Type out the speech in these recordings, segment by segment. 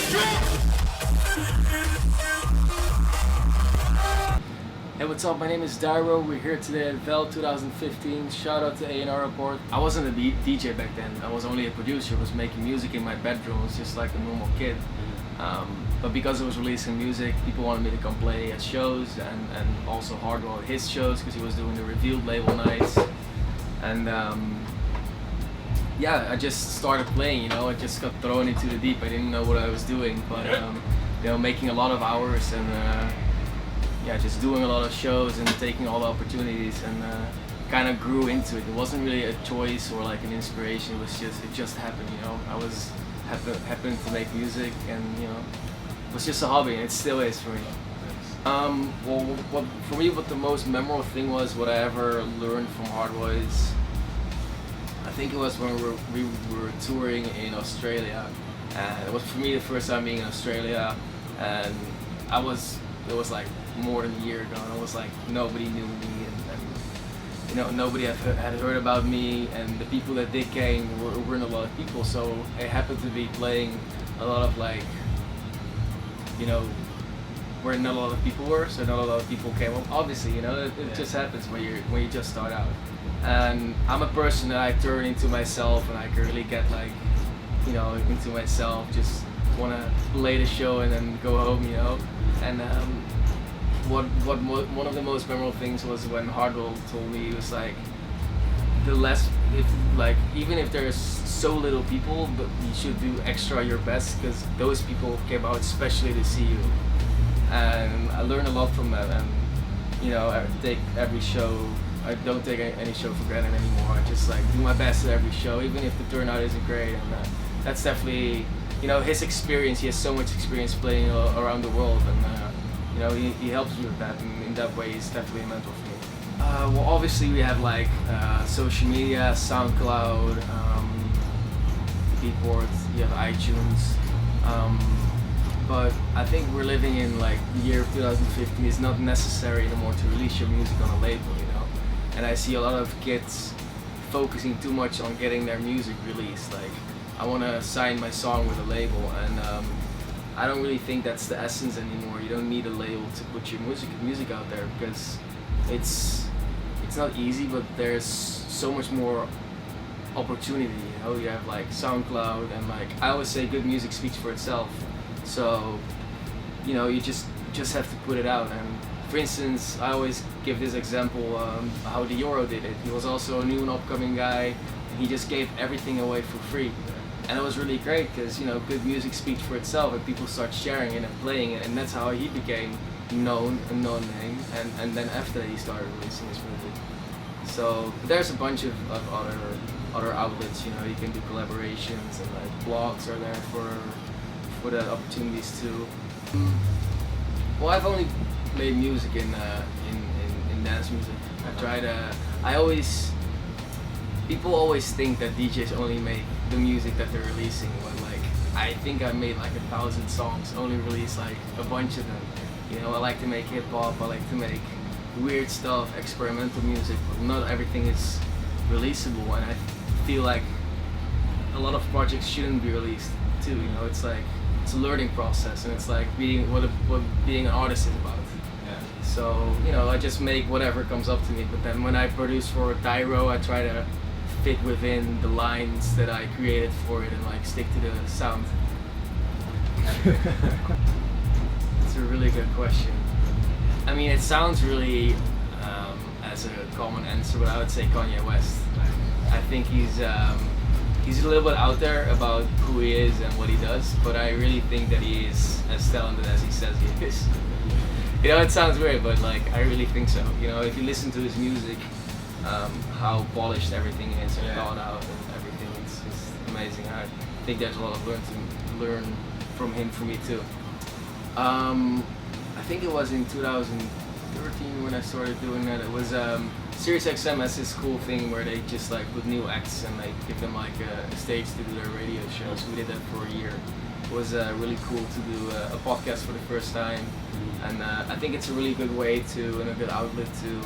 Hey, what's up? My name is Dyro. We're here today at Veld 2015. Shout out to A&R Report. I wasn't a DJ back then. I was only a producer. I was making music in my bedroom. I was just like a normal kid. But because I was releasing music, people wanted me to come play at shows and also Hardwell at his shows because he was doing the Revealed label nights. And yeah, I just started playing, you know. I just got thrown into the deep. I didn't know what I was doing, but you know, making a lot of hours and yeah, just doing a lot of shows and taking all the opportunities and kind of grew into it. It wasn't really a choice or like an inspiration. It just happened, you know. I was happened to make music and, you know, it was just a hobby and it still is for me. Well, for me, what the most memorable thing was, what I ever learned from Hardwell is, I think it was when we were touring in Australia, and it was for me the first time being in Australia, and it was like more than a year ago, and I was like, nobody knew me, and you know, nobody had heard about me, and the people that did came weren't a lot of people, so I happened to be playing a lot of, like, you know, where not a lot of people were, so not a lot of people came up. Obviously, you know, it just happens when you just start out. And I'm a person that I turn into myself, and I can really get, like, you know, into myself, just want to play the show and then go home, you know. And one of the most memorable things was when Hardwell told me, he was like, even if there's so little people, but you should do extra your best because those people came out especially to see you. And I learned a lot from that, and you know, I take every show. I don't take any show for granted anymore. I just like do my best at every show, even if the turnout isn't great. And that's definitely, you know, his experience. He has so much experience playing around the world, and you know, he helps me with that. And in that way, he's definitely a mentor for me. Well, obviously we have like social media, SoundCloud, Beatport. You have iTunes. But I think we're living in like the year of 2015. It's not necessary anymore to release your music on a label, you know. And I see a lot of kids focusing too much on getting their music released. Like, I want to sign my song with a label, and I don't really think that's the essence anymore. You don't need a label to put your music out there because it's not easy, but there's so much more opportunity. You know, you have like SoundCloud, and like I always say, good music speaks for itself. So, you know, you just have to put it out. And for instance, I always give this example how Dyro did it. He was also a new and upcoming guy, and he just gave everything away for free. And it was really great because, you know, good music speaks for itself, and people start sharing it and playing it, and that's how he became known, a known name. And then after that, he started releasing his music. So there's a bunch of other outlets. You know, you can do collaborations, and like blogs are there for the opportunities too. Well, I've only made music in dance music. People always think that DJs only make the music that they're releasing, but like I think I made like 1,000 songs, only released like a bunch of them. You know, I like to make hip hop, I like to make weird stuff, experimental music, but not everything is releasable, and I feel like a lot of projects shouldn't be released too. You know, it's like it's a learning process, and it's like what being an artist is about. Yeah. So, you know, I just make whatever comes up to me, but then when I produce for Dyro, I try to fit within the lines that I created for it and like stick to the sound. It's a really good question. I mean, it sounds really as a common answer, but I would say Kanye West. I think he's a little bit out there about who he is and what he does, but I really think that he is as talented as he says he is. You know, it sounds weird, but like I really think so. You know, if you listen to his music, how polished everything is and thought out and everything, it's amazing. I think there's a lot of learn from him for me too. I think it was in 2013 when I started doing that. It was SiriusXM has this cool thing where they just like put new acts and like give them like a stage to do their radio shows. We did that for a year. It was really cool to do a podcast for the first time, and I think it's a really good way to, and a good outlet to,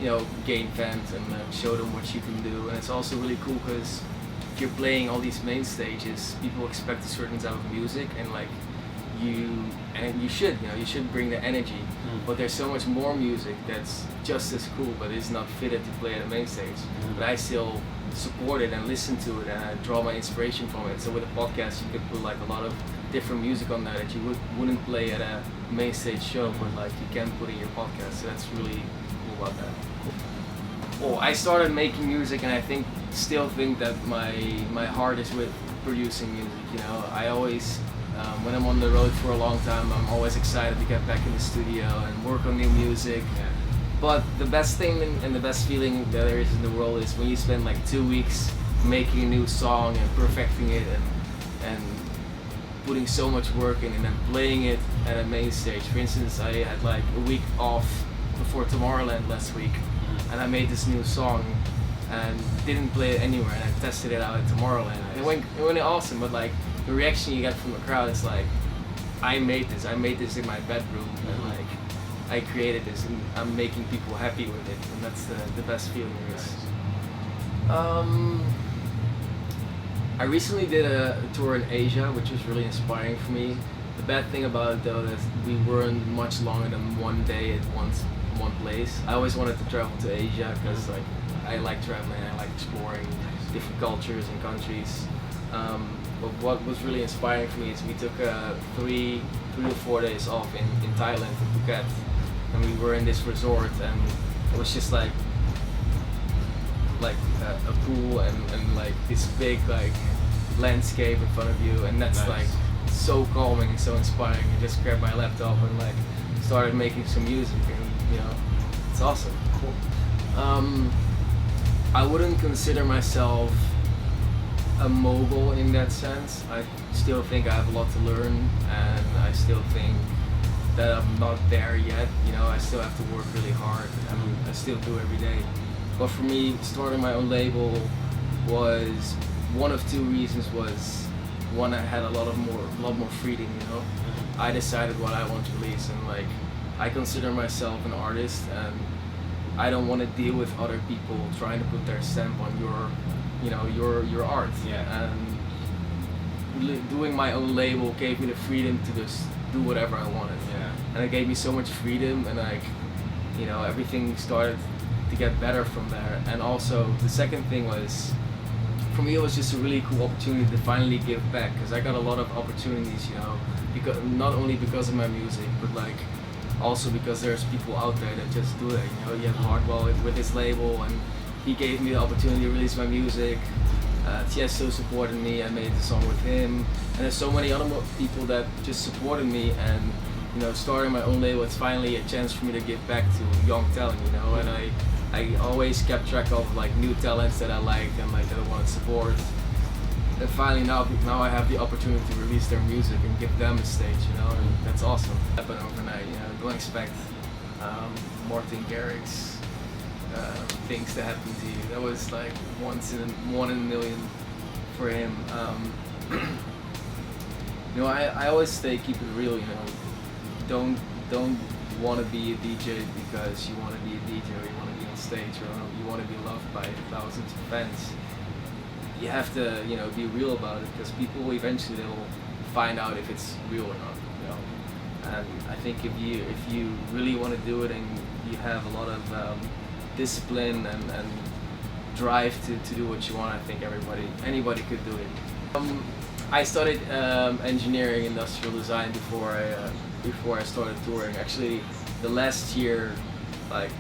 you know, gain fans and show them what you can do. And it's also really cool because if you're playing all these main stages, people expect a certain type of music, and like you should, you should bring the energy. But there's so much more music that's just as cool, but it's not fitted to play at a main stage. But I still support it and listen to it, and I draw my inspiration from it. So with a podcast, you could put like a lot of different music on there that you wouldn't play at a main stage show, but like you can put in your podcast. So that's really cool about that. Well, I started making music, and I still think that my heart is with producing music. I always, when I'm on the road for a long time, I'm always excited to get back in the studio and work on new music. But the best thing and the best feeling that there is in the world is when you spend like 2 weeks making a new song and perfecting it and putting so much work in, and then playing it at a main stage. For instance, I had like a week off before Tomorrowland last week, and I made this new song and didn't play it anywhere, and I tested it out at Tomorrowland. It went awesome, but like the reaction you get from the crowd is like, I made this in my bedroom, and like I created this, and I'm making people happy with it, and that's the best feeling there is. I recently did a tour in Asia, which was really inspiring for me. The bad thing about it though is we weren't much longer than one day at one place. I always wanted to travel to Asia because like I like traveling, I like exploring different cultures and countries. But what was really inspiring for me is we took 3 to 4 days off in Thailand, in Phuket, and we were in this resort, and it was just like a pool and like this big like landscape in front of you, and that's like so calming and so inspiring. I just grabbed my laptop and like started making some music, and it's awesome. Cool. I wouldn't consider myself a mogul in that sense. I still think I have a lot to learn, and I still think that I'm not there yet. I still have to work really hard, and I still do every day. But for me, starting my own label was one of 2 reasons. Was one, I had a lot more freedom. I decided what I want to release, and like I consider myself an artist, and I don't want to deal with other people trying to put their stamp on your art. And doing my own label gave me the freedom to just do whatever I wanted. And it gave me so much freedom, and like everything started to get better from there. And also the second thing was, for me, it was just a really cool opportunity to finally give back, because I got a lot of opportunities, because not only because of my music, but like also because there's people out there that just do it. You have Hardwell with his label, and he gave me the opportunity to release my music. Tiesto supported me, I made the song with him, and there's so many other people that just supported me, and starting my own label, it's finally a chance for me to give back to young talent, and I always kept track of like new talents that I liked and like that I want to support. And finally now I have the opportunity to release their music and give them a stage, and that's awesome. Happen overnight, don't expect Martin Garrix's things to happen to you. That was like one in a million for him. I always keep it real. Don't want to be a DJ because you want to be a DJ, or you want to be on stage, or you want to be loved by thousands of fans. You have to be real about it, because people eventually they'll find out if it's real or not. And I think if you really want to do it, and you have a lot of discipline and drive to do what you want, I think anybody could do it. I studied engineering, industrial design before I started touring. Actually, the last year, like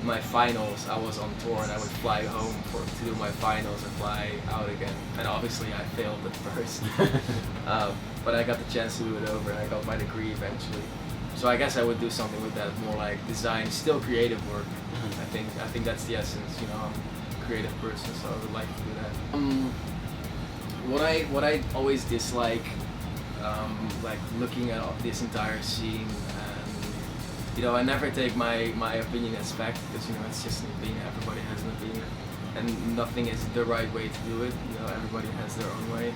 my finals, I was on tour, and I would fly home to do my finals and fly out again. And obviously, I failed at first, but I got the chance to do it over, and I got my degree eventually. So I guess I would do something with that, more like design, still creative work. I think that's the essence. I'm a creative person, so I would like to do that. What I always dislike, like looking at this entire scene, and I never take my opinion as fact, because it's just an opinion. Everybody has an opinion, and nothing is the right way to do it. Everybody has their own way.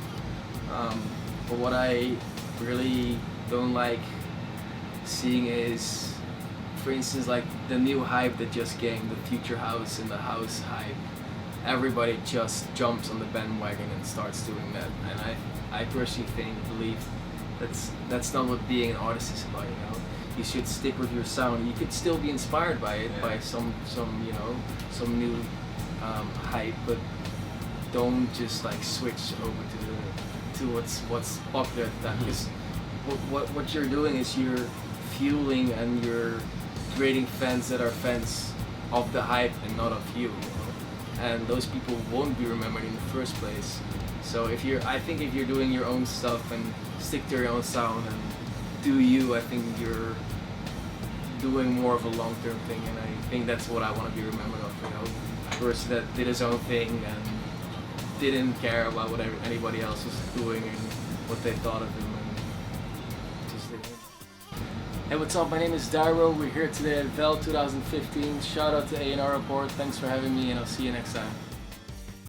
But what I really don't like seeing is, for instance, like the new hype that just came, the future house and the house hype, everybody just jumps on the bandwagon and starts doing that. And I personally believe that's not what being an artist is about. You know, you should stick with your sound. You could still be inspired by it, by some you know, some new hype, but don't just like switch over to what's popular at the time. Because what you're doing is you're fueling and you're creating fans that are fans of the hype and not of you. And those people won't be remembered in the first place. So I think if you're doing your own stuff and stick to your own sound and do you, I think you're doing more of a long-term thing, and I think that's what I want to be remembered of. You know, a person that did his own thing and didn't care about what anybody else was doing and what they thought of him, and just did him. Hey, what's up? My name is Dyro. We're here today at Veld 2015. Shout out to A&R Report. Thanks for having me, and I'll see you next time.